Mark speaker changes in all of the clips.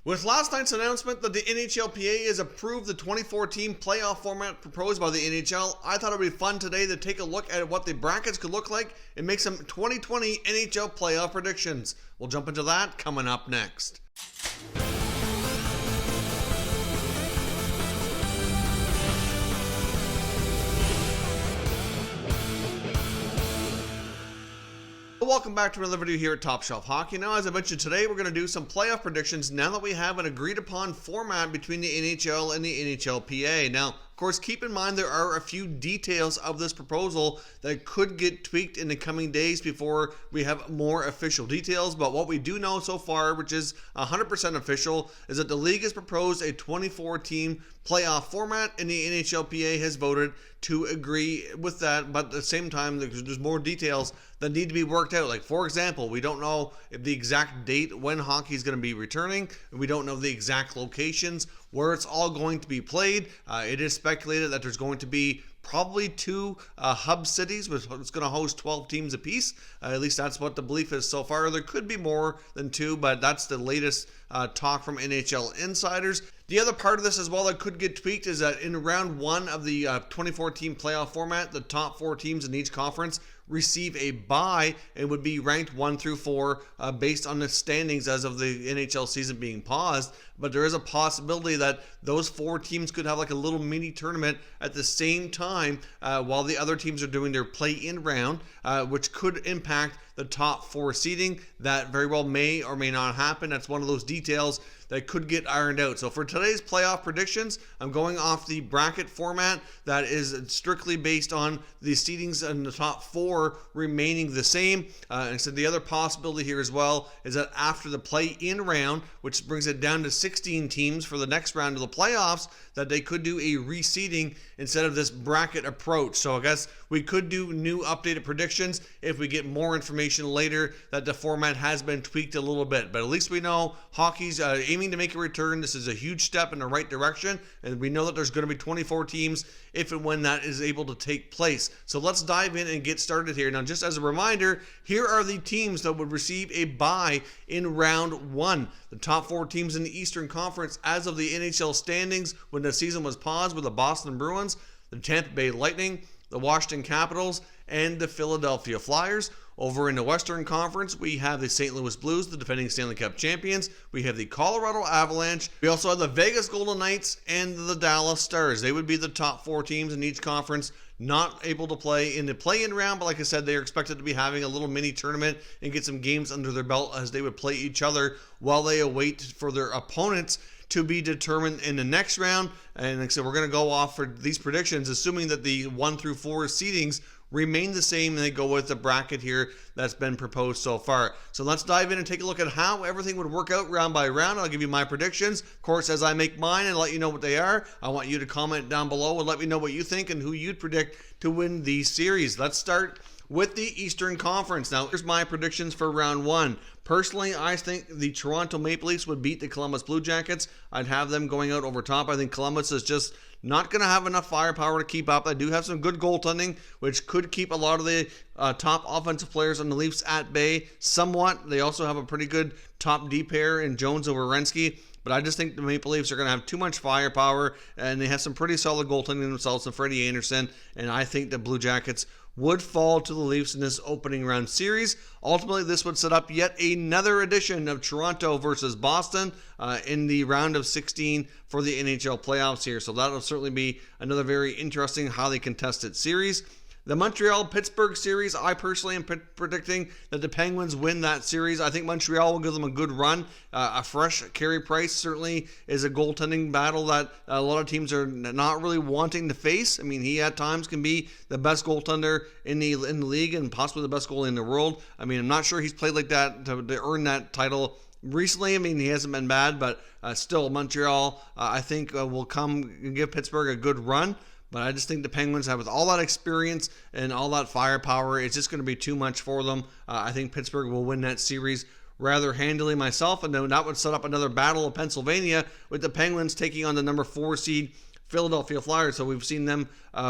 Speaker 1: With last night's announcement that the NHLPA has approved the 24-team playoff format proposed by the NHL, I thought it would be fun today to take a look at what the brackets could look like and make some 2020 NHL Playoff Predictions. We'll jump into that coming up next. Welcome back to another video here at Top Shelf Hockey. Now, as I mentioned today, we're going to do some playoff predictions now that we have an agreed upon format between the NHL and the NHLPA. Now, of course, keep in mind there are a few details of this proposal that could get tweaked in the coming days before we have more official details. But what we do know so far, which is 100% official, is that the league has proposed a 24-team playoff format, and the NHLPA has voted to agree with that. But at the same time, there's more details that need to be worked out. Like, for example, we don't know if the exact date when hockey is going to be returning. We don't know the exact locations where it's all going to be played. It is speculated that there's going to be probably two hub cities, which is going to host 12 teams apiece. At least that's what the belief is so far. There could be more than two, but that's the latest talk from NHL insiders. The other part of this as well that could get tweaked is that in round one of the 24-team playoff format, the top four teams in each conference receive a bye and would be ranked 1 through 4 based on the standings as of the NHL season being paused. But there is a possibility that those four teams could have like a little mini tournament at the same time while the other teams are doing their play-in round, which could impact the top four seeding. That very well may or may not happen. That's one of those details that could get ironed out. So for today's playoff predictions, I'm going off the bracket format that is strictly based on the seedings in the top four remaining the same. And so the other possibility here as well is that after the play-in round, which brings it down to 16 teams for the next round of the playoffs, that they could do a reseeding instead of this bracket approach. So I guess we could do new updated predictions if we get more information later that the format has been tweaked a little bit. But at least we know hockey's aiming to make a return. This is a huge step in the right direction, and we know that there's going to be 24 teams if and when that is able to take place. So let's dive in and get started here. Now, just as a reminder, here are the teams that would receive a bye in round one. The top four teams in the Eastern Conference as of the NHL standings when the season was paused were the Boston Bruins, the Tampa Bay Lightning, the Washington Capitals, and the Philadelphia Flyers. Over in the Western Conference, we have the St. Louis Blues, the defending Stanley Cup champions. We have the Colorado Avalanche. We also have the Vegas Golden Knights and the Dallas Stars. They would be the top four teams in each conference, not able to play in the play-in round, but like I said, they are expected to be having a little mini tournament and get some games under their belt as they would play each other while they await for their opponents to be determined in the next round. And like I said, we're going to go off for these predictions, assuming that the 1 through 4 seedings remain the same and they go with the bracket here that's been proposed so far. So let's dive in and take a look at how everything would work out round by round. I'll give you my predictions. Of course, as I make mine and let you know what they are, I want you to comment down below and let me know what you think and who you'd predict to win these series. Let's start with the Eastern Conference. Now, here's my predictions for round one. Personally, I think the Toronto Maple Leafs would beat the Columbus Blue Jackets. I'd have them going out over top. I think Columbus is just not going to have enough firepower to keep up. I do have some good goaltending, which could keep a lot of the top offensive players on the Leafs at bay somewhat. They also have a pretty good top D pair in Jones over Werenski. But I just think the Maple Leafs are going to have too much firepower, and they have some pretty solid goaltending themselves and Freddie Anderson, and I think the Blue Jackets would fall to the Leafs in this opening round series. Ultimately, this would set up yet another edition of Toronto versus Boston in the round of 16 for the NHL playoffs here. So that'll certainly be another very interesting, highly contested series. The Montreal-Pittsburgh series, I personally am predicting that the Penguins win that series. I think Montreal will give them a good run. A fresh Carey Price certainly is a goaltending battle that a lot of teams are not really wanting to face. I mean, he at times can be the best goaltender in the league and possibly the best goalie in the world. I mean, I'm not sure he's played like that to earn that title recently. I mean, he hasn't been bad, but still, Montreal, I think, will come and give Pittsburgh a good run. But I just think the Penguins have, with all that experience and all that firepower, it's just going to be too much for them. I think Pittsburgh will win that series rather handily myself, and then that would set up another battle of Pennsylvania with the Penguins taking on the number 4 seed Philadelphia Flyers. So we've seen them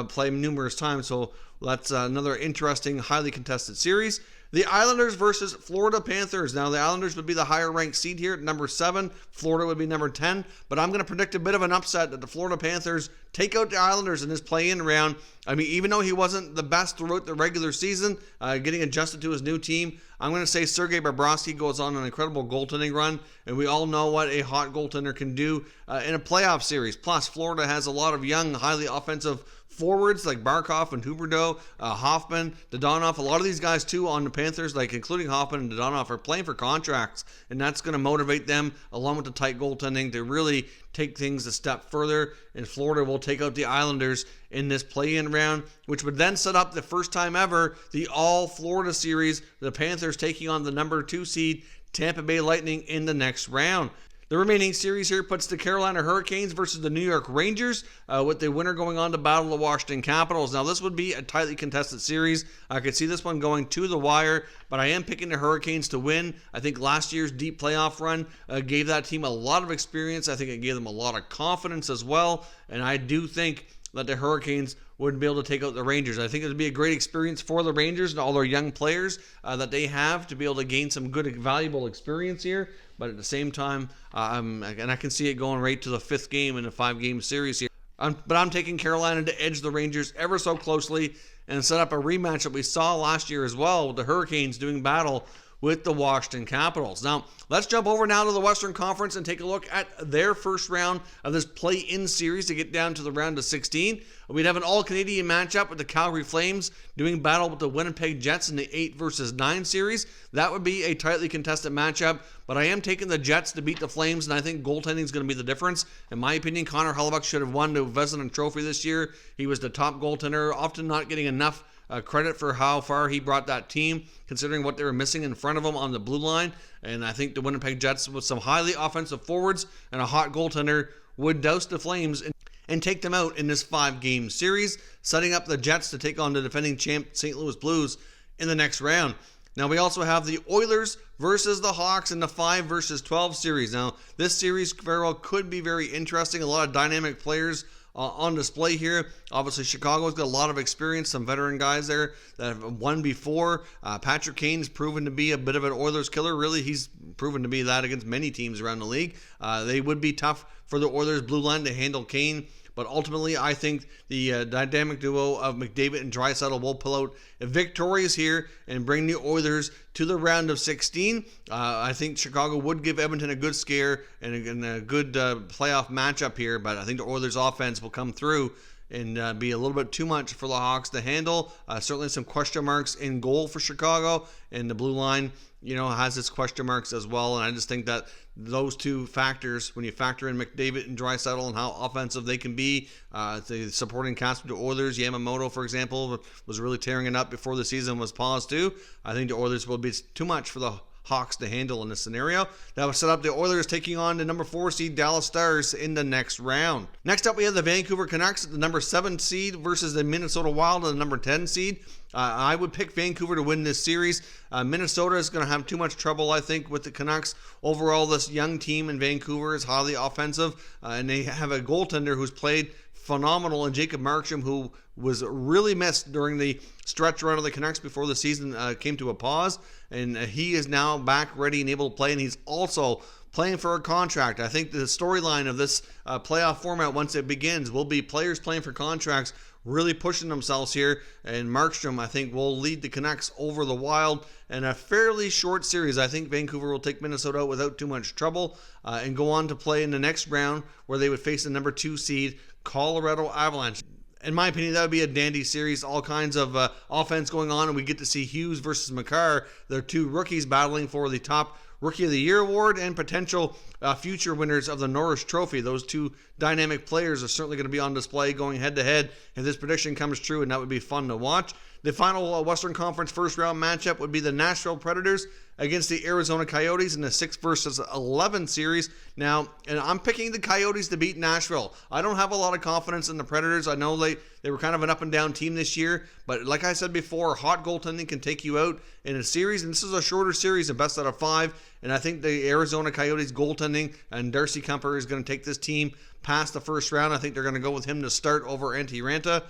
Speaker 1: play numerous times. So that's another interesting, highly contested series. The Islanders versus Florida Panthers. Now, the Islanders would be the higher ranked seed here at number 7. Florida would be number 10. But I'm going to predict a bit of an upset that the Florida Panthers take out the Islanders in this play-in round. I mean, even though he wasn't the best throughout the regular season, getting adjusted to his new team, I'm going to say Sergei Bobrovsky goes on an incredible goaltending run. And we all know what a hot goaltender can do in a playoff series. Plus, Florida has a lot of young, highly offensive forwards like Barkov and Huberdeau, Hoffman, Dadonov. A lot of these guys too on the Panthers, like including Hoffman and Dadonov, are playing for contracts, and that's going to motivate them, along with the tight goaltending, to really take things a step further. And Florida will take out the Islanders in this play-in round, which would then set up the first time ever the all-Florida series, the Panthers taking on the number 2 seed Tampa Bay Lightning in the next round. The remaining series here puts the Carolina Hurricanes versus the New York Rangers, with the winner going on to battle the Washington Capitals. Now, this would be a tightly contested series. I could see this one going to the wire, but I am picking the Hurricanes to win. I think last year's deep playoff run gave that team a lot of experience. I think it gave them a lot of confidence as well, and I do think that the Hurricanes would be able to take out the Rangers. I think it would be a great experience for the Rangers and all their young players that they have to be able to gain some good, valuable experience here. But at the same time, and I can see it going right to the 5th game in a 5-game series here. But I'm taking Carolina to edge the Rangers ever so closely and set up a rematch that we saw last year as well, with the Hurricanes doing battle with the Washington Capitals. Now, let's jump over now to the Western Conference and take a look at their first round of this play-in series to get down to the round of 16. We'd have an all-Canadian matchup with the Calgary Flames doing battle with the Winnipeg Jets in the 8 versus 9 series. That would be a tightly contested matchup, but I am taking the Jets to beat the Flames, and I think goaltending is going to be the difference. In my opinion, Connor Hellebuyck should have won the Vezina Trophy this year. He was the top goaltender, often not getting enough credit for how far he brought that team, considering what they were missing in front of him on the blue line. And I think the Winnipeg Jets, with some highly offensive forwards and a hot goaltender, would douse the Flames and take them out in this 5-game series, setting up the Jets to take on the defending champ St. Louis Blues in the next round. Now, we also have the Oilers versus the Hawks in the 5 versus 12 series. Now, this series very well could be very interesting. A lot of dynamic players on display here. Obviously, Chicago's got a lot of experience, some veteran guys there that have won before. Patrick Kane's proven to be a bit of an Oilers killer. Really, he's proven to be that against many teams around the league. They would be tough for the Oilers blue line to handle Kane. But ultimately, I think the dynamic duo of McDavid and Draisaitl will pull out victorious here and bring the Oilers to the round of 16. I think Chicago would give Edmonton a good scare and a good playoff matchup here. But I think the Oilers' offense will come through and be a little bit too much for the Hawks to handle. Certainly some question marks in goal for Chicago, and the blue line, has its question marks as well. And I just think that those two factors, when you factor in McDavid and Draisaitl and how offensive they can be, the supporting cast of the Oilers, Yamamoto, for example, was really tearing it up before the season was paused too. I think the Oilers will be too much for the Hawks to handle in this scenario. That would set up the Oilers taking on the number 4 seed Dallas Stars in the next round. Next up, we have the Vancouver Canucks at the number 7 seed versus the Minnesota Wild at the number 10 seed. I would pick Vancouver to win this series. Minnesota is going to have too much trouble, I think, with the Canucks. Overall, this young team in Vancouver is highly offensive, and they have a goaltender who's played phenomenal in Jacob Markstrom, who was really missed during the stretch run of the Canucks before the season came to a pause. And he is now back ready and able to play, and he's also playing for a contract. I think the storyline of this playoff format, once it begins, will be players playing for contracts really pushing themselves here, and Markstrom, I think, will lead the Canucks over the Wild in a fairly short series. I think Vancouver will take Minnesota out without too much trouble and go on to play in the next round where they would face the number 2 seed Colorado Avalanche. In my opinion, that would be a dandy series. All kinds of offense going on, and we get to see Hughes versus Makar. They're two rookies battling for the top Rookie of the Year award and potential future winners of the Norris Trophy. Those two dynamic players are certainly going to be on display going head-to-head if this prediction comes true, and that would be fun to watch. The final Western Conference first-round matchup would be the Nashville Predators against the Arizona Coyotes in the 6 versus 11 series. Now, and I'm picking the Coyotes to beat Nashville. I don't have a lot of confidence in the Predators. I know they were kind of an up-and-down team this year, but like I said before, hot goaltending can take you out in a series, and this is a shorter series, a best out of 5, and I think the Arizona Coyotes goaltending and Darcy Kuemper is going to take this team past the first round. I think they're going to go with him to start over Antti Ranta,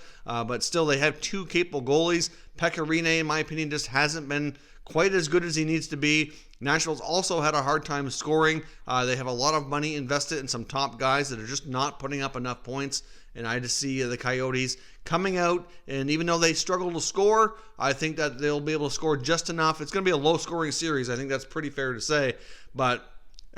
Speaker 1: but still they have two capable goalies. Pekka Rinne, in my opinion, just hasn't been quite as good as he needs to be. Nashville's also had a hard time scoring. They have a lot of money invested in some top guys that are just not putting up enough points. And I just see the Coyotes coming out, and even though they struggle to score, I think that they'll be able to score just enough. It's going to be a low-scoring series. I think that's pretty fair to say. But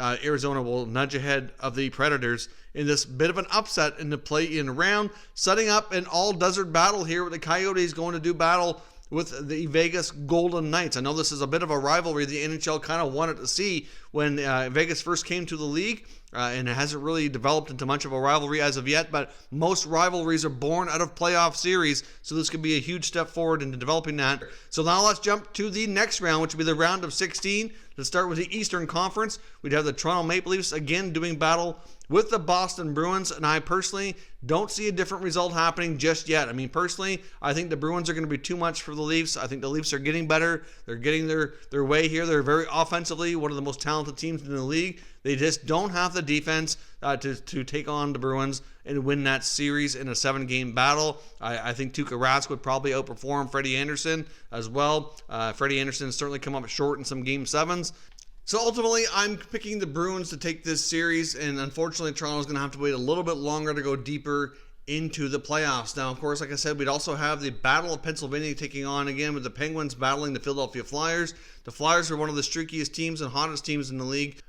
Speaker 1: Arizona will nudge ahead of the Predators in this bit of an upset in the play-in round, setting up an all-desert battle here with the Coyotes going to do battle with the Vegas Golden Knights. I know this is a bit of a rivalry the NHL kind of wanted to see when Vegas first came to the league, and it hasn't really developed into much of a rivalry as of yet, but most rivalries are born out of playoff series, so this could be a huge step forward into developing that. So now let's jump to the next round, which will be the round of 16. To start with the Eastern Conference, we'd have the Toronto Maple Leafs again doing battle with the Boston Bruins, and I personally don't see a different result happening just yet. I mean, personally, I think the Bruins are going to be too much for the Leafs. I think the Leafs are getting better. They're getting their way here. They're very offensively one of the most talented teams in the league. They just don't have the defense to take on the Bruins and win that series in a 7-game battle. I think Tuukka Rask would probably outperform Freddie Anderson as well. Freddie Anderson has certainly come up short in some Game 7s. So ultimately, I'm picking the Bruins to take this series, and unfortunately, Toronto's going to have to wait a little bit longer to go deeper into the playoffs. Now, of course, like I said, we'd also have the Battle of Pennsylvania taking on again with the Penguins battling the Philadelphia Flyers. The Flyers are one of the streakiest teams and hottest teams in the league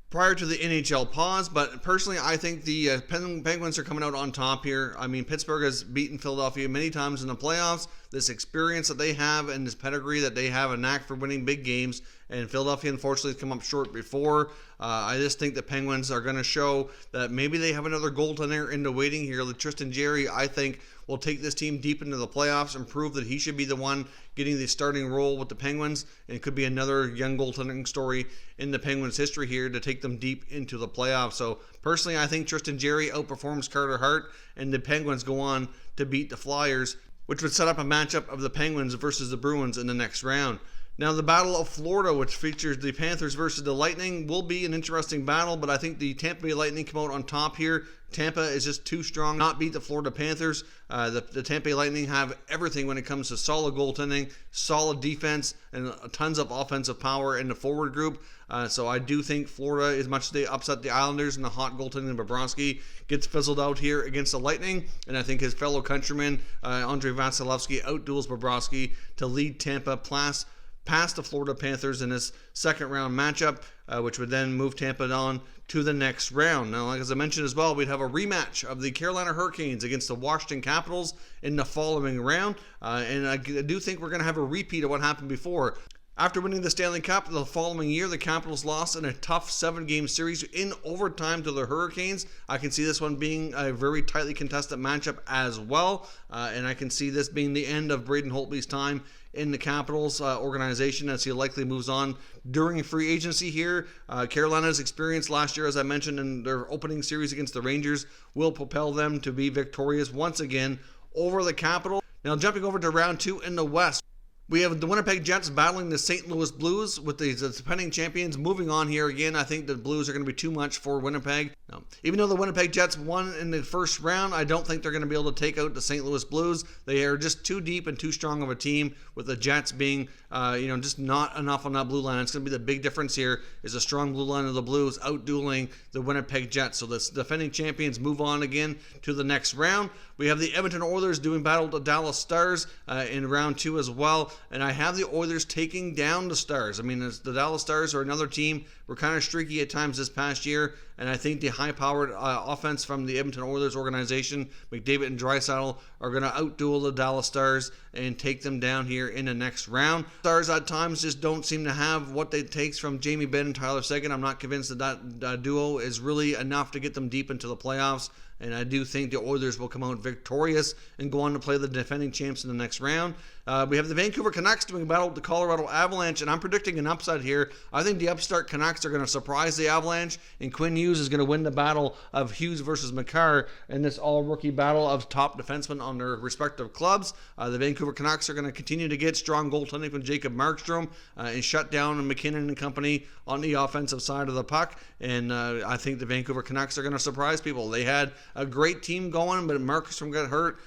Speaker 1: prior to the NHL pause, but personally, I think the Penguins are coming out on top here. I mean, Pittsburgh has beaten Philadelphia many times in the playoffs. This experience that they have and this pedigree that they have a knack for winning big games, and Philadelphia unfortunately has come up short before. I just think the Penguins are going to show that maybe they have another goaltender into waiting here. Tristan Jarry, I think, will take this team deep into the playoffs and prove that he should be the one getting the starting role with the Penguins, and it could be another young goaltending story in the Penguins' history here to take them deep into the playoffs. So personally, I think Tristan Jarry outperforms Carter Hart, and the Penguins go on to beat the Flyers, which would set up a matchup of the Penguins versus the Bruins in the next round. Now, the Battle of Florida, which features the Panthers versus the Lightning, will be an interesting battle, but I think the Tampa Bay Lightning come out on top here. Tampa is just too strong to not beat the Florida Panthers. The Tampa Bay Lightning have everything when it comes to solid goaltending, solid defense, and tons of offensive power in the forward group. So I do think Florida, as much as they upset the Islanders and the hot goaltending of Bobrovsky, gets fizzled out here against the Lightning. And I think his fellow countryman, Andrei Vasilevsky, outduels Bobrovsky to lead Tampa past the Florida Panthers in this second round matchup, which would then move Tampa on to the next round. Now, like as I mentioned as well, we'd have a rematch of the Carolina Hurricanes against the Washington Capitals in the following round, and I do think we're going to have a repeat of what happened before. After winning the Stanley Cup the following year, the Capitals lost in a tough 7-game series in overtime to the Hurricanes. I can see this one being a very tightly contested matchup as well, and I can see this being the end of Braden Holtby's time in the Capitals organization as he likely moves on during free agency here. Carolina's experience last year, as I mentioned, in their opening series against the Rangers will propel them to be victorious once again over the Capitals. Now, jumping over to round 2 in the West, we have the Winnipeg Jets battling the St. Louis Blues with the defending champions moving on here again. I think the Blues are going to be too much for Winnipeg. Now, even though the Winnipeg Jets won in the first round, I don't think they're going to be able to take out the St. Louis Blues. They are just too deep and too strong of a team, with the Jets being, just not enough on that blue line. It's going to be the big difference here is a strong blue line of the Blues outdueling the Winnipeg Jets. So the defending champions move on again to the next round. We have the Edmonton Oilers doing battle with the Dallas Stars in round 2 as well. And I have the Oilers taking down the Stars. I mean, the Dallas Stars are another team. We're kind of streaky at times this past year. And I think the high-powered offense from the Edmonton Oilers organization, McDavid and Draisaitl, are going to outduel the Dallas Stars and take them down here in the next round. Stars at times just don't seem to have what it takes from Jamie Benn and Tyler Seguin. I'm not convinced that duo is really enough to get them deep into the playoffs. And I do think the Oilers will come out victorious and go on to play the defending champs in the next round. We have the Vancouver Canucks doing battle with the Colorado Avalanche, and I'm predicting an upset here. I think the upstart Canucks are going to surprise the Avalanche, and Quinn Hughes is going to win the battle of Hughes versus Makar in this all-rookie battle of top defensemen on their respective clubs. The Vancouver Canucks are going to continue to get strong goaltending from Jacob Markstrom and shut down McKinnon and company on the offensive side of the puck, and I think the Vancouver Canucks are going to surprise people. They had a great team going, but Markstrom got hurt,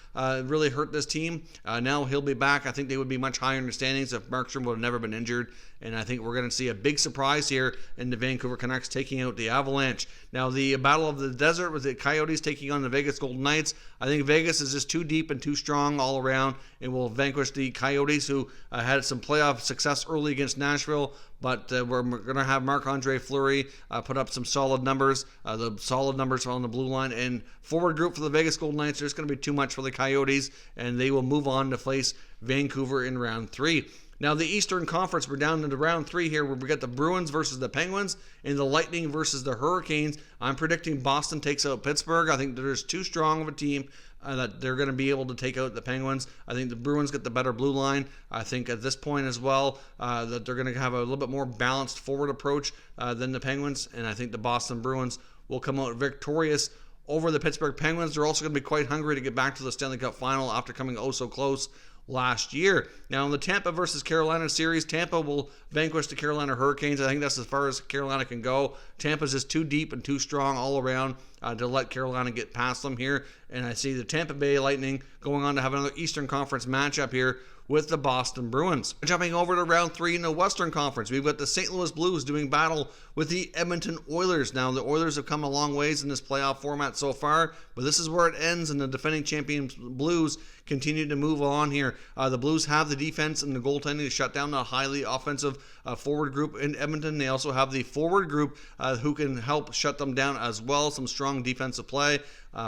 Speaker 1: really hurt this team. Now he'll be back. I think they would be much higher in the standings if Markstrom would have never been injured. And I think we're going to see a big surprise here in the Vancouver Canucks taking out the Avalanche. Now, the Battle of the Desert with the Coyotes taking on the Vegas Golden Knights. I think Vegas is just too deep and too strong all around and will vanquish the Coyotes, who had some playoff success early against Nashville. But we're going to have Marc-Andre Fleury put up some solid numbers, the solid numbers on the blue line. And forward group for the Vegas Golden Knights, there's going to be too much for the Coyotes, and they will move on to face Vancouver in round 3. Now, the Eastern Conference, we're down into round 3 here, where we got the Bruins versus the Penguins and the Lightning versus the Hurricanes. I'm predicting Boston takes out Pittsburgh. I think there's too strong of a team that they're going to be able to take out the Penguins. I think the Bruins get the better blue line. I think at this point as well that they're going to have a little bit more balanced forward approach than the Penguins, and I think the Boston Bruins will come out victorious over the Pittsburgh Penguins. They're also going to be quite hungry to get back to the Stanley Cup final after coming oh so close last year. Now, in the Tampa versus Carolina series, Tampa will vanquish the Carolina Hurricanes. I think that's as far as Carolina can go. Tampa's just too deep and too strong all around to let Carolina get past them here. And I see the Tampa Bay Lightning going on to have another Eastern Conference matchup here with the Boston Bruins. Jumping over to round 3 in the Western Conference, we've got the St. Louis Blues doing battle with the Edmonton Oilers. Now, the Oilers have come a long ways in this playoff format so far, but this is where it ends, and the defending champions Blues continue to move on here. The Blues have the defense and the goaltending to shut down a highly offensive forward group in Edmonton. They also have the forward group who can help shut them down as well. Some strong defensive play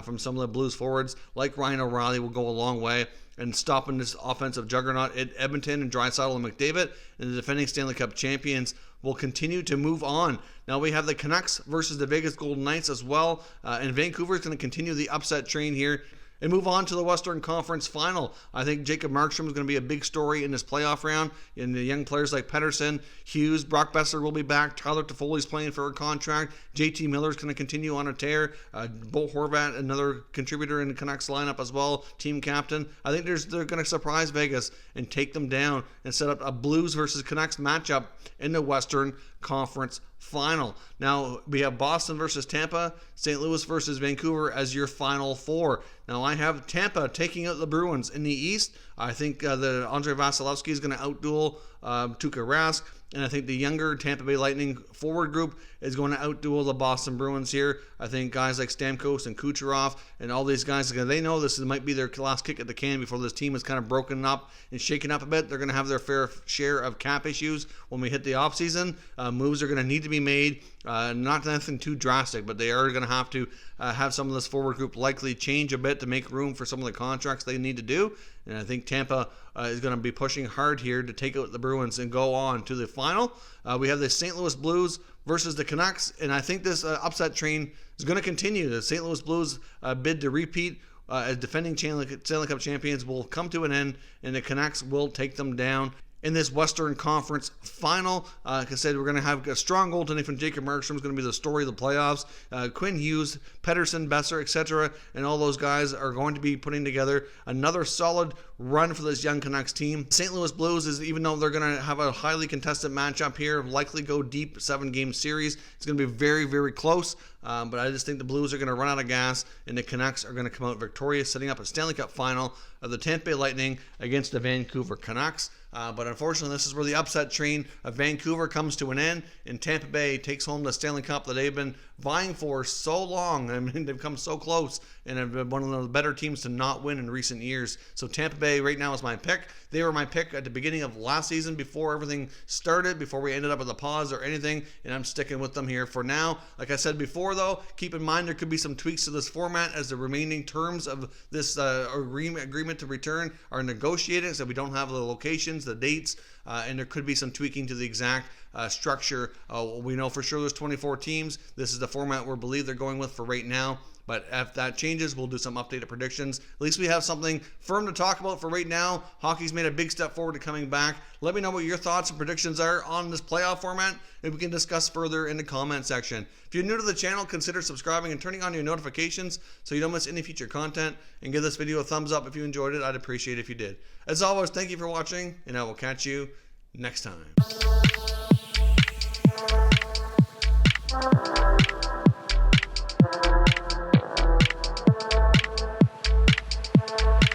Speaker 1: from some of the Blues forwards, like Ryan O'Reilly, will go a long way and stopping this offensive juggernaut at Edmonton and Draisaitl and McDavid. And the defending Stanley Cup champions will continue to move on. Now we have the Canucks versus the Vegas Golden Knights as well. And Vancouver is going to continue the upset train here and move on to the Western Conference Final. I think Jacob Markstrom is going to be a big story in this playoff round. And the young players like Pettersson, Hughes, Brock Besser will be back. Tyler Toffoli's playing for a contract. JT Miller's going to continue on a tear. Bo Horvat, another contributor in the Canucks lineup as well, team captain. I think they're going to surprise Vegas and take them down and set up a Blues versus Canucks matchup in the Western Conference Final. Now we have Boston versus Tampa, St. Louis versus Vancouver as your final 4. Now I have Tampa taking out the Bruins in the East. I think that Andrei Vasilevsky is going to outduel Tuukka Rask. And I think the younger Tampa Bay Lightning forward group is going to outduel the Boston Bruins here. I think guys like Stamkos and Kucherov and all these guys, they know this might be their last kick at the can before this team is kind of broken up and shaken up a bit. They're going to have their fair share of cap issues when we hit the offseason. Moves are going to need to be made. Not nothing too drastic, but they are going to have to have some of this forward group likely change a bit to make room for some of the contracts they need to do. And I think Tampa is going to be pushing hard here to take out the Bruins and go on to the final. We have the St. Louis Blues versus the Canucks, and I think this upset train is going to continue. The St. Louis Blues bid to repeat as defending Stanley Cup champions will come to an end, and the Canucks will take them down in this Western Conference Final. Like I said, we're going to have a strong goaltending from Jacob Markstrom. Is going to be the story of the playoffs. Quinn Hughes, Pettersson, Besser, etc., and all those guys are going to be putting together another solid run for this young Canucks team. St. Louis Blues is, even though they're going to have a highly contested matchup here, likely go deep 7-game series. It's going to be very, very close. But I just think the Blues are going to run out of gas, and the Canucks are going to come out victorious, setting up a Stanley Cup final of the Tampa Bay Lightning against the Vancouver Canucks. But unfortunately, this is where the upset train of Vancouver comes to an end, and Tampa Bay takes home the Stanley Cup that they've been vying for so long. I mean, they've come so close and have been one of the better teams to not win in recent years. So Tampa Bay right now is my pick. They were my pick at the beginning of last season before everything started, before we ended up with a pause or anything, and I'm sticking with them here for now. Like I said before, though, keep in mind there could be some tweaks to this format as the remaining terms of this agreement to return are negotiated, so we don't have the locations, the dates, and there could be some tweaking to the exact structure. We know for sure there's 24 teams. This is the format we believe they're going with for right now. But if that changes, we'll do some updated predictions. At least we have something firm to talk about for right now. Hockey's made a big step forward to coming back. Let me know what your thoughts and predictions are on this playoff format, and we can discuss further in the comment section. If you're new to the channel, consider subscribing and turning on your notifications so you don't miss any future content. And give this video a thumbs up if you enjoyed it. I'd appreciate it if you did. As always, thank you for watching, and I will catch you next time.